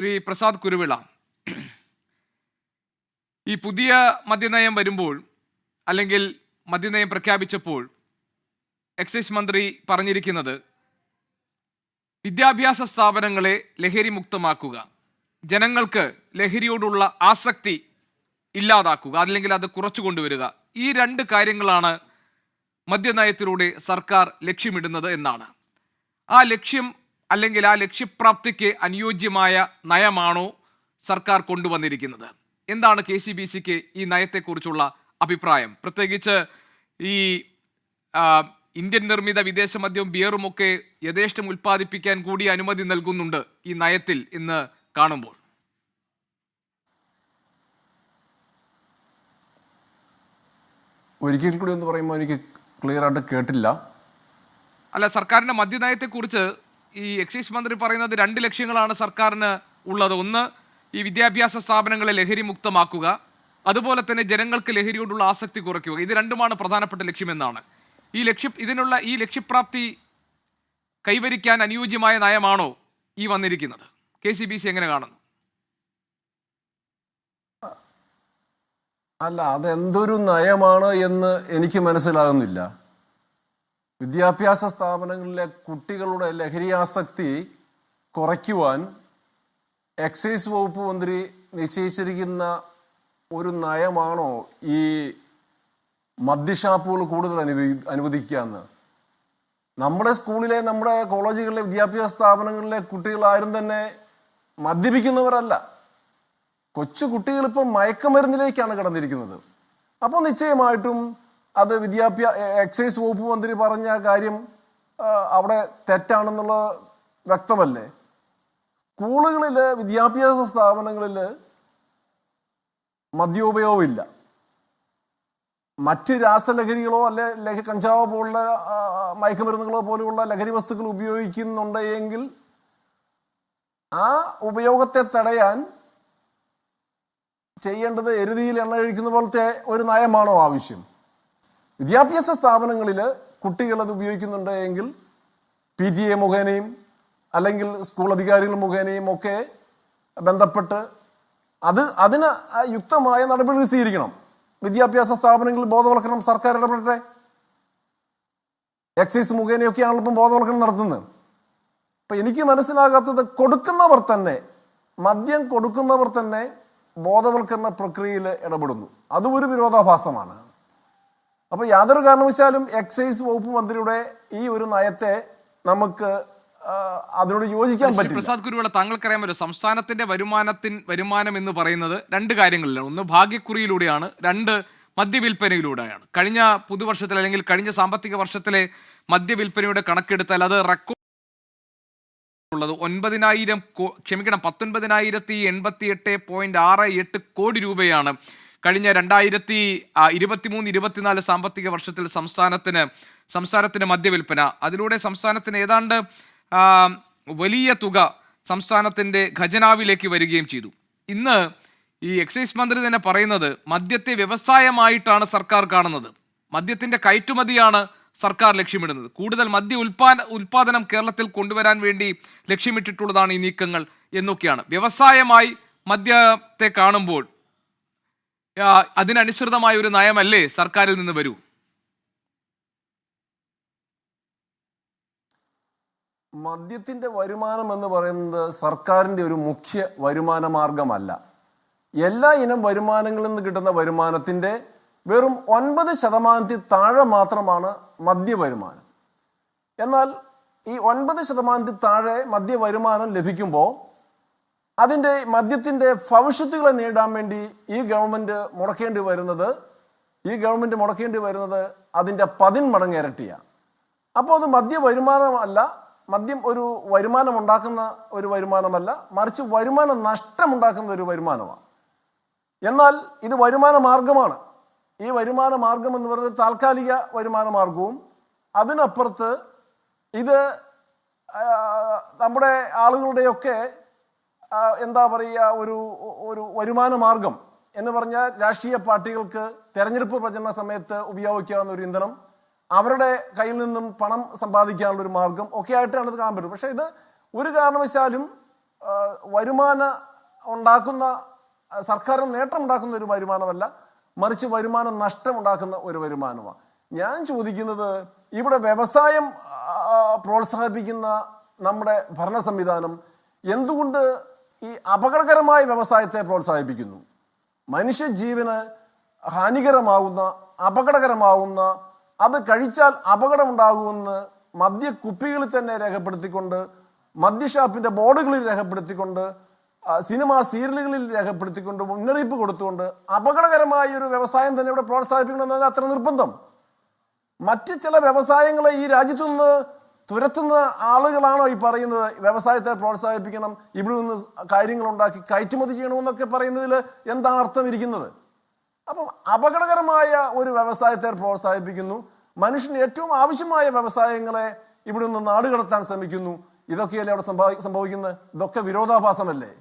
ശ്രീ പ്രസാദ് കുരുവിള, ഈ പുതിയ മദ്യനയം വരുമ്പോൾ അല്ലെങ്കിൽ മദ്യനയം പ്രഖ്യാപിച്ചപ്പോൾ എക്സൈസ് മന്ത്രി പറഞ്ഞിരിക്കുന്നത് വിദ്യാഭ്യാസ സ്ഥാപനങ്ങളെ ലഹരി മുക്തമാക്കുക, ജനങ്ങൾക്ക് ലഹരിയോടുള്ള ആസക്തി ഇല്ലാതാക്കുക, അല്ലെങ്കിൽ അത് കുറച്ചു കൊണ്ടുവരിക. ഈ രണ്ട് കാര്യങ്ങളാണ് മദ്യനയത്തിലൂടെ സർക്കാർ ലക്ഷ്യമിടുന്നത് എന്നാണ്. ആ ലക്ഷ്യം അല്ലെങ്കിൽ ആ ലക്ഷ്യപ്രാപ്തിക്ക് അനുയോജ്യമായ നയമാണോ സർക്കാർ കൊണ്ടുവന്നിരിക്കുന്നത്? എന്താണ് KCBCക്ക് ഈ നയത്തെക്കുറിച്ചുള്ള അഭിപ്രായം? പ്രത്യേകിച്ച് ഈ ഇന്ത്യൻ നിർമ്മിത വിദേശ മദ്യവും ബിയറും ഒക്കെ യഥേഷ്ടം ഉൽപ്പാദിപ്പിക്കാൻ കൂടി അനുമതി നൽകുന്നുണ്ട് ഈ നയത്തിൽ എന്ന് കാണുമ്പോൾ. ഒരിക്കൽ കൂടി ഒന്ന് പറയുമ്പോൾ എനിക്ക് ക്ലിയർ ആയിട്ട് കേട്ടില്ല. അല്ല, സർക്കാരിന്റെ മദ്യനയത്തെക്കുറിച്ച് ഈ എക്സൈസ് മന്ത്രി പറയുന്നത് രണ്ട് ലക്ഷ്യങ്ങളാണ് സർക്കാരിന് ഉള്ളത്. ഒന്ന്, ഈ വിദ്യാഭ്യാസ സ്ഥാപനങ്ങളെ ലഹരി മുക്തമാക്കുക, അതുപോലെ തന്നെ ജനങ്ങൾക്ക് ലഹരിയോടുള്ള ആസക്തി കുറയ്ക്കുക. ഇത് രണ്ടുമാണ് പ്രധാനപ്പെട്ട ലക്ഷ്യമെന്നാണ്. ഇതിനുള്ള ഈ ലക്ഷ്യപ്രാപ്തി കൈവരിക്കാൻ അനുയോജ്യമായ നയമാണോ ഈ വന്നിരിക്കുന്നത്? KCBC എങ്ങനെ കാണുന്നു? അല്ല, അതെന്തൊരു നയമാണ് എന്ന് എനിക്ക് മനസ്സിലാകുന്നില്ല. വിദ്യാഭ്യാസ സ്ഥാപനങ്ങളിലെ കുട്ടികളുടെ ലഹരിയാസക്തി കുറയ്ക്കുവാൻ എക്സൈസ് വകുപ്പ് മന്ത്രി നിശ്ചയിച്ചിരിക്കുന്ന ഒരു നയമാണോ ഈ മദ്യഷാപ്പുകൾ കൂടുതൽ അനുവദിക്കുക എന്ന്? നമ്മുടെ സ്കൂളിലെ, നമ്മുടെ കോളേജുകളിലെ, വിദ്യാഭ്യാസ സ്ഥാപനങ്ങളിലെ കുട്ടികൾ ആരും തന്നെ മദ്യപിക്കുന്നവരല്ല. കൊച്ചു കുട്ടികളിപ്പം മയക്കുമരുന്നിലേക്കാണ് കടന്നിരിക്കുന്നത്. അപ്പോൾ നിശ്ചയമായിട്ടും അത് എക്സൈസ് വകുപ്പ് മന്ത്രി പറഞ്ഞ കാര്യം അവിടെ തെറ്റാണെന്നുള്ള വ്യക്തമല്ലേ? സ്കൂളുകളിൽ, വിദ്യാഭ്യാസ സ്ഥാപനങ്ങളിൽ മദ്യോപയോഗമില്ല. മറ്റ് രാസലഹരികളോ അല്ലെ കഞ്ചാവോ പോലുള്ള മയക്കുമരുന്നുകളോ പോലെയുള്ള ലഹരി വസ്തുക്കൾ ഉപയോഗിക്കുന്നുണ്ട് എങ്കിൽ ആ ഉപയോഗത്തെ തടയാൻ ചെയ്യേണ്ടത് എരുതിയിൽ എണ്ണ കഴിക്കുന്ന പോലത്തെ ഒരു നയമാണോ ആവശ്യം? വിദ്യാഭ്യാസ സ്ഥാപനങ്ങളിൽ കുട്ടികൾ അത് ഉപയോഗിക്കുന്നുണ്ട് എങ്കിൽ PTA മുഖേനയും അല്ലെങ്കിൽ സ്കൂൾ അധികാരികൾ മുഖേനയും ഒക്കെ ബന്ധപ്പെട്ട് അതിന് യുക്തമായ നടപടികൾ സ്വീകരിക്കണം. വിദ്യാഭ്യാസ സ്ഥാപനങ്ങളിൽ ബോധവൽക്കരണം സർക്കാർ ഇടപെടട്ടെ. എക്സൈസ് മുഖേനയൊക്കെയാണല്ലോ ഇപ്പം ബോധവൽക്കരണം നടത്തുന്നത്. അപ്പൊ എനിക്ക് മനസ്സിലാകാത്തത്, മദ്യം കൊടുക്കുന്നവർ തന്നെ ബോധവൽക്കരണ പ്രക്രിയയിൽ ഇടപെടുന്നു. അതും ഒരു വിരോധാഭാസമാണ്. അപ്പൊ യാതൊരു കാരണവശാലും എക്സൈസ് വകുപ്പ് മന്ത്രിയുടെ ഈ ഒരു നയത്തെ നമുക്ക് അതിനോട് യോജിക്കാൻ പറ്റില്ല. പ്രസാദ് കുരുവിള, താങ്കൾക്കറിയാമല്ലോ, സംസ്ഥാനത്തിന്റെ വരുമാനം എന്ന് പറയുന്നത് രണ്ട് കാര്യങ്ങളിലാണ്. ഒന്ന് ഭാഗ്യക്കുറിയിലൂടെയാണ്, രണ്ട് മദ്യവിൽപ്പനയിലൂടെയാണ്. കഴിഞ്ഞ പുതുവർഷത്തിൽ അല്ലെങ്കിൽ കഴിഞ്ഞ സാമ്പത്തിക വർഷത്തിലെ മദ്യവിൽപ്പനയുടെ കണക്കെടുത്താൽ അത് റെക്കോർഡ് ഉള്ളത് 19,088.68 കോടി രൂപയാണ്. കഴിഞ്ഞ 2023-24 സാമ്പത്തിക വർഷത്തിൽ സംസ്ഥാനത്തിന് മദ്യവിൽപ്പന. അതിലൂടെ സംസ്ഥാനത്തിന് ഏതാണ്ട് വലിയ തുക സംസ്ഥാനത്തിന്റെ ഖജനാവിലേക്ക് വരികയും ചെയ്തു. ഇന്ന് ഈ എക്സൈസ് മന്ത്രി തന്നെ പറയുന്നത് മദ്യത്തെ വ്യവസായമായിട്ടാണ് സർക്കാർ കാണുന്നത്. മദ്യത്തിന്റെ കയറ്റുമതിയാണ് സർക്കാർ ലക്ഷ്യമിടുന്നത്. കൂടുതൽ മദ്യ ഉൽപാദനം കേരളത്തിൽ കൊണ്ടുവരാൻ വേണ്ടി ലക്ഷ്യമിട്ടിട്ടുള്ളതാണ് ഈ നീക്കങ്ങൾ എന്നൊക്കെയാണ്. വ്യവസായമായി മദ്യത്തെ കാണുമ്പോൾ അതിനനുസൃതമായ ഒരു നയമല്ലേ സർക്കാരിൽ നിന്ന് വരൂ? മദ്യത്തിന്റെ വരുമാനം എന്ന് പറയുന്നത് സർക്കാരിന്റെ ഒരു മുഖ്യ വരുമാന മാർഗമല്ല. എല്ലാ ഇനം വരുമാനങ്ങളിൽ നിന്ന് കിട്ടുന്ന വരുമാനത്തിന്റെ വെറും 9% താഴെ മാത്രമാണ് മദ്യവരുമാനം. എന്നാൽ ഈ 9% താഴെ മദ്യവരുമാനം ലഭിക്കുമ്പോൾ മദ്യത്തിന്റെ ഭവിഷ്യത്തുകളെ നേരിടാൻ വേണ്ടി ഈ ഗവൺമെന്റ് മുടക്കേണ്ടി വരുന്നത് അതിന്റെ 10 മടങ്ങ് ഇരട്ടിയാണ്. അപ്പോൾ അത് മദ്യവരുമാനമല്ല, മദ്യം ഒരു വരുമാനം ഉണ്ടാക്കുന്ന ഒരു വരുമാനമല്ല, മറിച്ച് വരുമാന നഷ്ടമുണ്ടാക്കുന്ന ഒരു വരുമാനമാണ്. എന്നാൽ ഇത് വരുമാന മാർഗമാണ്. ഈ വരുമാന മാർഗം എന്ന് പറയുന്നത് താൽക്കാലിക വരുമാന മാർഗവും, അതിനപ്പുറത്ത് ഇത് നമ്മുടെ ആളുകളുടെയൊക്കെ എന്താ പറയുക, ഒരു വരുമാന മാർഗം എന്ന് പറഞ്ഞാൽ രാഷ്ട്രീയ പാർട്ടികൾക്ക് തെരഞ്ഞെടുപ്പ് പ്രചരണ സമയത്ത് ഉപയോഗിക്കാവുന്ന ഒരു ഇന്ധനം, അവരുടെ കയ്യിൽ നിന്നും പണം സമ്പാദിക്കാനുള്ള ഒരു മാർഗം ഒക്കെ ആയിട്ടാണ് ഇത് കാണാൻ പറ്റും. പക്ഷെ ഇത് ഒരു കാരണവശാലും വരുമാന ഉണ്ടാക്കുന്ന സർക്കാരിന് നേട്ടം ഉണ്ടാക്കുന്ന ഒരു വരുമാനമല്ല, മറിച്ച് വരുമാനം നഷ്ടമുണ്ടാക്കുന്ന ഒരു വരുമാനമാണ്. ഞാൻ ചോദിക്കുന്നത്, ഇവിടെ വ്യവസായം പ്രോത്സാഹിപ്പിക്കുന്ന നമ്മുടെ ഭരണ സംവിധാനം എന്തുകൊണ്ട് ഈ അപകടകരമായ വ്യവസായത്തെ പ്രോത്സാഹിപ്പിക്കുന്നു? മനുഷ്യജീവന് ഹാനികരമാവുന്ന, അപകടകരമാവുന്ന, അത് കഴിച്ചാൽ അപകടമുണ്ടാകുമെന്ന് മദ്യക്കുപ്പികളിൽ തന്നെ രേഖപ്പെടുത്തിക്കൊണ്ട്, മദ്യഷാപ്പിന്റെ ബോർഡുകളിൽ രേഖപ്പെടുത്തിക്കൊണ്ട്, സിനിമ സീരിയലുകളിൽ രേഖപ്പെടുത്തിക്കൊണ്ട്, മുന്നറിയിപ്പ് കൊടുത്തുകൊണ്ട് അപകടകരമായ ഒരു വ്യവസായം തന്നെ ഇവിടെ പ്രോത്സാഹിപ്പിക്കണമെന്നത് അത്ര നിർബന്ധം. മറ്റ് ചില വ്യവസായങ്ങളെ ഈ രാജ്യത്തു നിന്ന് തുരത്തുന്ന ആളുകളാണോ ഈ പറയുന്നത് വ്യവസായത്തെ പ്രോത്സാഹിപ്പിക്കണം, ഇവിടെ നിന്ന് കാര്യങ്ങൾ ഉണ്ടാക്കി കയറ്റുമതി ചെയ്യണമെന്നൊക്കെ പറയുന്നതിൽ എന്താണ് അർത്ഥം ഇരിക്കുന്നത്? അപ്പം അപകടകരമായ ഒരു വ്യവസായത്തെ പ്രോത്സാഹിപ്പിക്കുന്നു, മനുഷ്യന് ഏറ്റവും ആവശ്യമായ വ്യവസായങ്ങളെ ഇവിടെ നിന്ന് നാടുകടത്താൻ ശ്രമിക്കുന്നു. ഇതൊക്കെയല്ലേ അവിടെ സംഭവിക്കുന്നത്? ഇതൊക്കെ വിരോധാഭാസമല്ലേ?